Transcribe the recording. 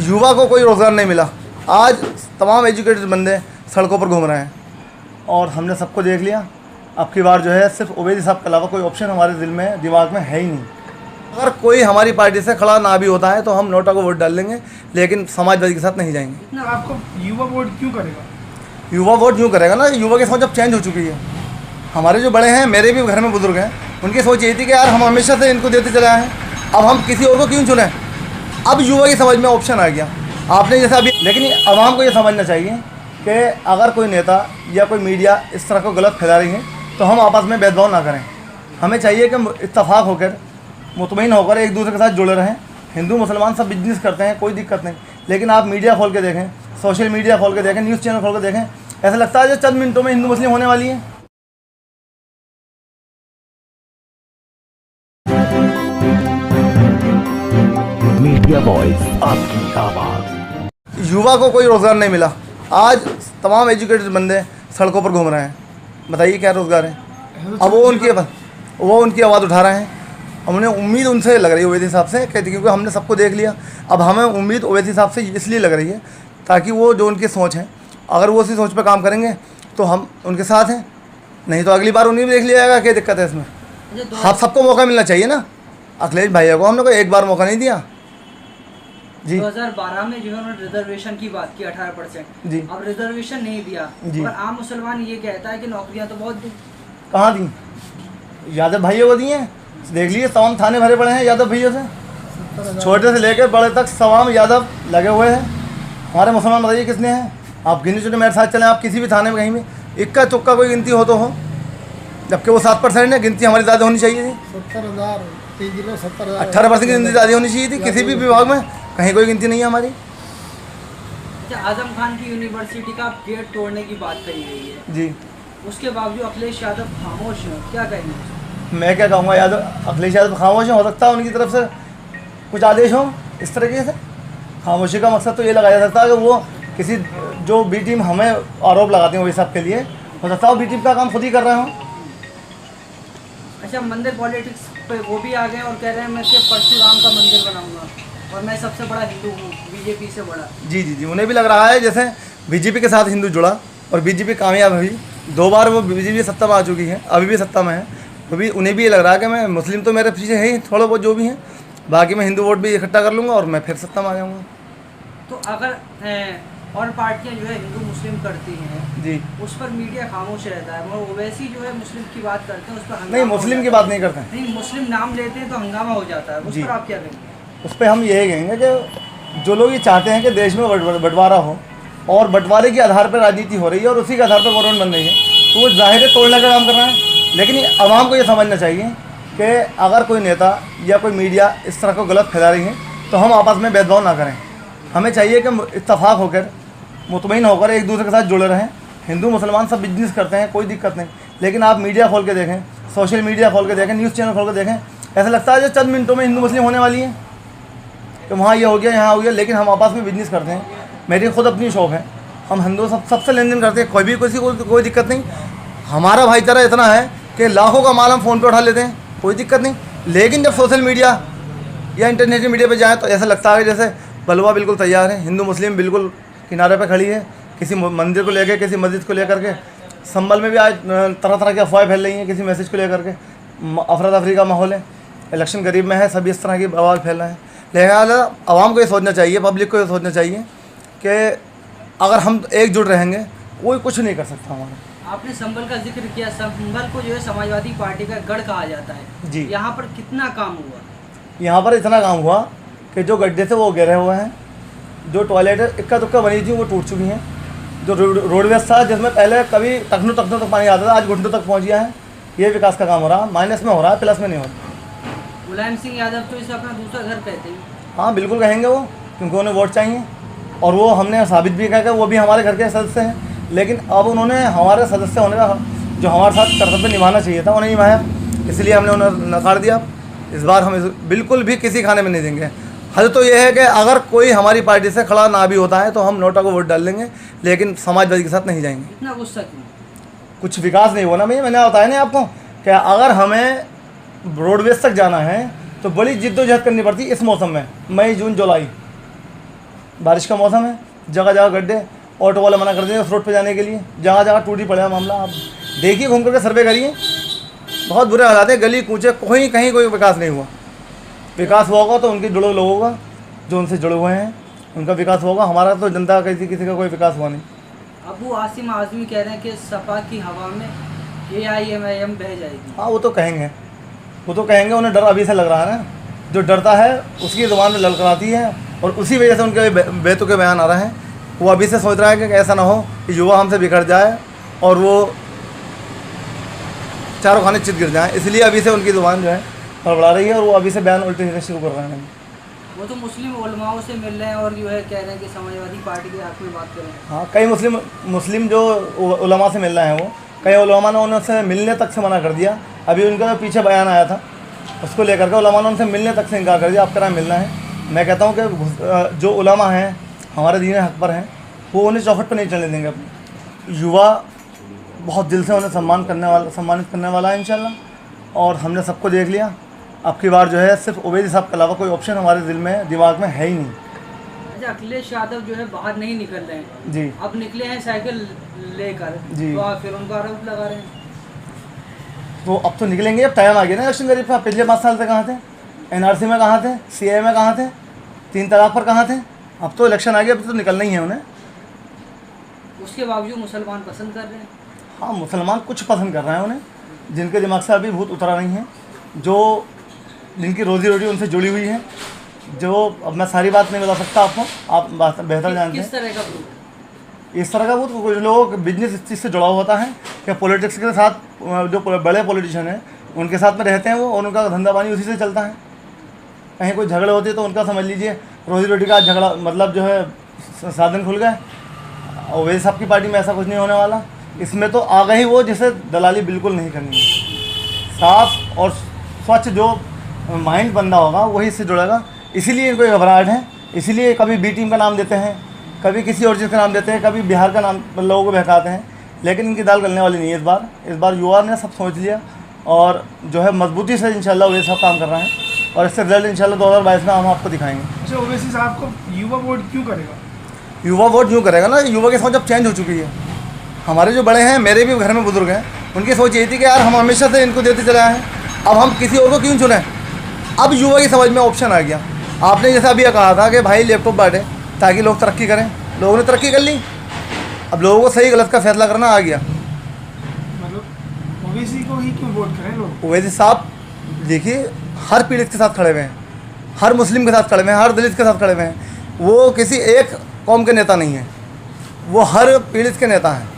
युवा को कोई रोज़गार नहीं मिला। आज तमाम एजुकेटेड बंदे सड़कों पर घूम रहे हैं और हमने सबको देख लिया। अब की बार जो है सिर्फ ओवैसी साहब के अलावा कोई ऑप्शन हमारे दिमाग में है ही नहीं। अगर कोई हमारी पार्टी से खड़ा ना भी होता है तो हम नोटा को वोट डाल देंगे, लेकिन समाजवादी के साथ नहीं जाएंगे। इतना आपको युवा वोट क्यों करेगा? युवा वोट यूँ करेगा ना, युवा की सोच अब चेंज हो चुकी है। हमारे जो बड़े हैं, मेरे भी घर में बुजुर्ग हैं, उनकी सोच यही थी कि यार हम हमेशा से इनको देते चले आए हैं, अब हम किसी और को क्यों चुनें। अब युवा की समझ में ऑप्शन आ गया आपने जैसे अभी। लेकिन आवाम को ये समझना चाहिए कि अगर कोई नेता या कोई मीडिया इस तरह को गलत फैला रही है तो हम आपस में भेदभाव ना करें। हमें चाहिए कि इत्तेफाक होकर, मुतमईन होकर एक दूसरे के साथ जुड़े रहें। हिंदू मुसलमान सब बिजनेस करते हैं, कोई दिक्कत नहीं, लेकिन आप मीडिया खोल के देखें, सोशल मीडिया खोल के देखें, न्यूज़ चैनल खोल के देखें, ऐसा लगता है जो चंद मिनटों में हिंदू मुस्लिम होने वाली है। मीडिया वॉइस, आपकी आवाज़। युवा को कोई रोज़गार नहीं मिला। आज तमाम एजुकेटेड बंदे सड़कों पर घूम रहे हैं, बताइए क्या रोज़गार है। अब वो उनकी आवाज़ उठा रहे हैं। हमने उम्मीद उनसे लग रही है ओवैसी साहब से, कहते क्योंकि हमने सबको देख लिया। अब हमें उम्मीद ओवैसी साहब से इसलिए लग रही है ताकि वो जो उनकी सोच है, अगर वो उसी सोच पर काम करेंगे तो हम उनके साथ हैं, नहीं तो अगली बार उन्हें भी देख लिया जाएगा। क्या दिक्कत है इसमें? आप सबको मौका मिलना चाहिए ना। अखिलेश भैया को हमने कोई एक बार मौका नहीं दिया जी। 2012 में जो है उन्होंने रिजर्वेशन की बात की 18% जी। अब रिजर्वेशन नहीं दिया जी। और आम मुसलमान ये कहता है कि नौकरियां तो बहुत दी। कहाँ दी? यादव भाइयों को दी हैं। देख लीजिए तमाम थाने भरे पड़े हैं यादव भैया से, छोटे से लेकर बड़े तक तमाम यादव लगे हुए हैं। हमारे मुसलमान बताइए कितने हैं? आप गिने चुने मेरे साथ चलें, आप किसी भी थाने में कहीं भी इक्का चुक्का कोई गिनती हो तो हो, जबकि वो 7% है। गिनती हमारी ज़्यादा होनी चाहिए थी। 18% की गिनती ज़्यादा होनी चाहिए थी। किसी भी विभाग में कहीं कोई गिनती नहीं है हमारी। अच्छा, आजम खान की यूनिवर्सिटी का गेट तोड़ने की बात कही गई है जी, उसके बावजूद अखिलेश यादव खामोश हैं, क्या कहेंगे? मैं क्या कहूँगा, अखिलेश यादव खामोश हो सकता है उनकी तरफ से कुछ आदेश हो इस तरीके से। खामोशी का मकसद तो ये लगाया जा सकता है कि वो किसी जो बी टीम हमें आरोप लगाते हैं वही सब के लिए, हो सकता है वो बी टीम का काम खुद ही कर रहे हों। अच्छा, मंदिर पॉलिटिक्स पे वो भी आ गए और कह रहे हैं मैं सिर्फ परशुराम का मंदिर बनाऊंगा और मैं सबसे बड़ा हिंदू हूँ, बीजेपी से बड़ा। जी जी जी, उन्हें भी लग रहा है जैसे बीजेपी के साथ हिंदू जुड़ा और बीजेपी कामयाब हुई। 2 बार वो बीजेपी सत्ता में आ चुकी है, अभी भी सत्ता में है, तो भी उन्हें भी ये लग रहा है कि मैं मुस्लिम तो मेरे पीछे है ही थोड़ा बहुत जो भी हैं, बाकी मैं हिंदू वोट भी इकट्ठा कर लूँगा और मैं फिर सत्ता में आ जाऊँगा। तो अगर और पार्टियां जो है हिंदू मुस्लिम करती हैं जी, उस पर मीडिया खामोश रहता है, मगर ओवैसी जो है मुस्लिम की बात करते हैं उस पर नहीं, मुस्लिम की बात नहीं करते हैं। नहीं, मुस्लिम नाम लेते हैं तो हंगामा हो जाता है, उस जी। पर आप क्या कहेंगे? उस पर हम यही कहेंगे कि जो लोग ये चाहते हैं कि देश में बंटवारा हो और बंटवारे के आधार पर राजनीति हो रही है और उसी के आधार पर गवर्नमेंट बन रही है, तो वो जाहिर है तोड़ने का काम कर रहा है। लेकिन आवाम को ये समझना चाहिए कि अगर कोई नेता या कोई मीडिया इस तरह को गलत फैला रही है तो हम आपस में भेदभाव ना करें। हमें चाहिए कि इत्तेफाक होकर, मुतमईन होकर एक दूसरे के साथ जुड़े रहें। हिंदू मुसलमान सब बिजनेस करते हैं, कोई दिक्कत नहीं, लेकिन आप मीडिया खोल के देखें, सोशल मीडिया खोल के देखें, न्यूज़ चैनल खोल के देखें, ऐसा लगता है जो चंद मिनटों में हिंदू मुस्लिम होने वाली है कि वहाँ ये हो गया, यहाँ हो गया, लेकिन हम आपस में बिजनेस करते हैं। मेरी खुद अपनी शॉप है, हम हिंदू सबसे लेन देन करते हैं, किसी को कोई दिक्कत नहीं। हमारा भाईचारा इतना है कि लाखों का माल हम फ़ोन पे उठा लेते हैं, कोई दिक्कत नहीं। लेकिन जब सोशल मीडिया या इंटरनेशनल मीडिया पे जाएँ तो ऐसा लगता है जैसे बलवा बिल्कुल तैयार है, हिंदू मुस्लिम बिल्कुल किनारे पे खड़ी है, किसी मंदिर को लेकर, किसी मस्जिद को लेकर के। संभल में भी आज तरह तरह की अफवाहें फैल रही हैं किसी मैसेज को लेकर के। अफरा तफरी का माहौल है, इलेक्शन करीब में है, सभी इस तरह की आवाज़ फैल रहे हैं। लिहाजा आवाम को ये सोचना चाहिए, पब्लिक को ये सोचना चाहिए कि अगर हम एकजुट रहेंगे कोई कुछ नहीं कर सकता हमारा। आपने संभल का जिक्र किया, संभल को जो है समाजवादी पार्टी का गढ़ कहा जाता है जी। यहाँ पर कितना काम हुआ? यहाँ पर इतना काम हुआ कि जो गड्ढे थे वो गिरे हुए हैं, जो टॉयलेट इक्का दुक्का बनी थी वो टूट चुकी हैं, जो रोडवेज था जिसमें पहले कभी टखनों तक पानी आता था आज घुटनों तक पहुँच गया है। ये विकास का काम हो रहा है, माइनस में हो रहा है, प्लस में नहीं हो रहा। मुलायम सिंह यादव तो इसे अपना दूसरा घर कहते हैं। हाँ बिल्कुल कहेंगे वो, क्योंकि उन्हें वोट चाहिए और वो हमने साबित भी किया कि वो भी हमारे घर के सदस्य हैं। लेकिन अब उन्होंने हमारे सदस्य होने का जो हमारे साथ कर्तव्य निभाना चाहिए था उन्हें निभाया, इसलिए हमने उन्हें नकार दिया। इस बार हम बिल्कुल भी किसी खाने में नहीं देंगे। हल तो ये है कि अगर कोई हमारी पार्टी से खड़ा ना भी होता है तो हम नोटा को वोट डाल देंगे, लेकिन समाजवादी के साथ नहीं जाएंगे। इतना गुस्सा क्यों? कुछ विकास नहीं हुआ ना भैया, मैंने बताया नहीं आपको कि अगर हमें रोडवेज तक जाना है तो बड़ी जिद्दोजहद करनी पड़ती इस मौसम में, मई जून जुलाई। बारिश का मौसम है, जगह जगह गड्ढे, ऑटो वाले मना कर देंगे उस रोड पे जाने के लिए, जगह जगह टूटी पड़ा मामला। आप देखिए, घूम करके सर्वे करिए, बहुत बुरे हालात है। गली कूचे कहीं कहीं कोई विकास नहीं हुआ। विकास हुआ होगा तो उनके जुड़े लोगों का, जो उनसे जुड़े हुए हैं, उनका विकास होगा। हमारा तो जनता का किसी का कोई विकास हुआ नहीं। अबू आसिम आज़मी कह रहे हैं कि सपा की हवा में AIMIM बह जाएगी। हाँ, वो तो कहेंगे, उन्हें डर अभी से लग रहा है ना। जो डरता है उसकी ज़ुबान में ललकराती है और उसी वजह से उनके बेतुके बयान आ रहे हैं। वो अभी से सोच रहा है कि ऐसा ना हो कि युवा हमसे बिखर जाए और वो चारों खाने चित गिर जाएँ, इसलिए अभी से उनकी ज़ुबान जो है बड़बड़ा रही है और वो अभी से बयान उल्टे सीधे शुरू कर रहे हैं। वो तो मुस्लिम उलमाओं से मिल रहे हैं और जो है कह रहे हैं कि समाजवादी पार्टी के हक में बात करें। हाँ, कई मुस्लिम जो उलमा से मिल रहे हैं, वो कई उलमा ने उनसे मिलने तक से मना कर दिया। अभी उनका पीछे बयान आया था, उसको लेकर के उलमा ने उनसे मिलने तक से इनकार कर दिया, आपके यहाँ मिलना है। मैं कहता हूँ कि जो उलमा हैं हमारे दीन हक पर हैं, वो उन्हें चौखट पर नहीं चलने देंगे। अपने युवा बहुत दिल से उन्हें सम्मानित करने वाला है इंशाल्लाह। और हमने सबको देख लिया। अब की बार जो है सिर्फ ओवैसी साहब के अलावा कोई ऑप्शन हमारे दिमाग में है ही नहीं। अच्छा, अखिलेश यादव जो है बाहर नहीं निकल रहे हैं जी, अब निकले हैं साइकिल लेकर, जी। तो आप फिर उनका आरोप लगा रहे हैं। तो अब तो निकलेंगे, अब टाइम आ गया ना इलेक्शन करीब का। पिछले 5 साल से कहाँ थे? NRC में कहाँ थे? CA में कहाँ थे? 3 तलाक पर कहाँ थे? अब तो इलेक्शन आ गया, अब तो निकलना ही है उन्हें। उसके बावजूद मुसलमान पसंद कर रहे हैं। हाँ, मुसलमान कुछ पसंद कर रहे हैं उन्हें, जिनके दिमाग से अभी भूत उतरा नहीं है, जिनकी रोजी रोटी उनसे जुड़ी हुई है। जो अब मैं सारी बात नहीं बता सकता आपको, आप बात बेहतर जानते किस हैं। तरह का भूत? इस तरह का भूत कुछ लोग बिजनेस इस चीज़ से जुड़ा हुआ होता है कि पॉलिटिक्स के साथ, जो बड़े पॉलिटिशियन हैं उनके साथ में रहते हैं वो, और उनका धंधा पानी उसी से चलता है। कहीं कोई झगड़े होते हैं तो उनका समझ लीजिए रोजी रोटी का झगड़ा, मतलब जो है साधन खुल गए। और वैसे साहब की पार्टी में ऐसा कुछ नहीं होने वाला। इसमें तो आ गई वो जिसे दलाली बिल्कुल नहीं करनी है। साफ और स्वच्छ जो माइंड बंदा होगा वही इससे जुड़ेगा। इसीलिए इनको घबराहट है, इसीलिए कभी B टीम का नाम देते हैं, कभी किसी और चीज़ का नाम देते हैं, कभी बिहार का नाम लोगों को बहकाते हैं। लेकिन इनकी दाल गलने वाली नहीं है इस बार युवा ने सब सोच लिया और जो है मजबूती से इंशाल्लाह वे सब काम कर रहे हैं और इससे रिजल्ट इंशाल्लाह 2022 में हम आपको दिखाएंगे। अच्छा, ओवैसी साहब को युवा वोट क्यों करेगा? युवा वोट यूँ करेगा ना, युवा की सोच अब चेंज हो चुकी है। हमारे जो बड़े हैं, मेरे भी घर में बुजुर्ग हैं, उनकी सोच यही थी कि यार हम हमेशा से इनको देते चले आए हैं, अब हम किसी और को क्यों चुनें। अब युवा की समझ में ऑप्शन आ गया। आपने जैसा अभी कहा था कि भाई लैपटॉप बांटे ताकि लोग तरक्की करें, लोगों ने तरक्की कर ली। अब लोगों को सही गलत का फैसला करना आ गया। मतलब ओवैसी को ही क्यों वोट करें लोग? ओवैसी साहब देखिए हर पीड़ित के साथ खड़े हुए हैं, हर मुस्लिम के साथ खड़े हुए हैं, हर दलित के साथ खड़े हुए हैं। वो किसी एक कौम के नेता नहीं है, वो हर पीड़ित के नेता हैं।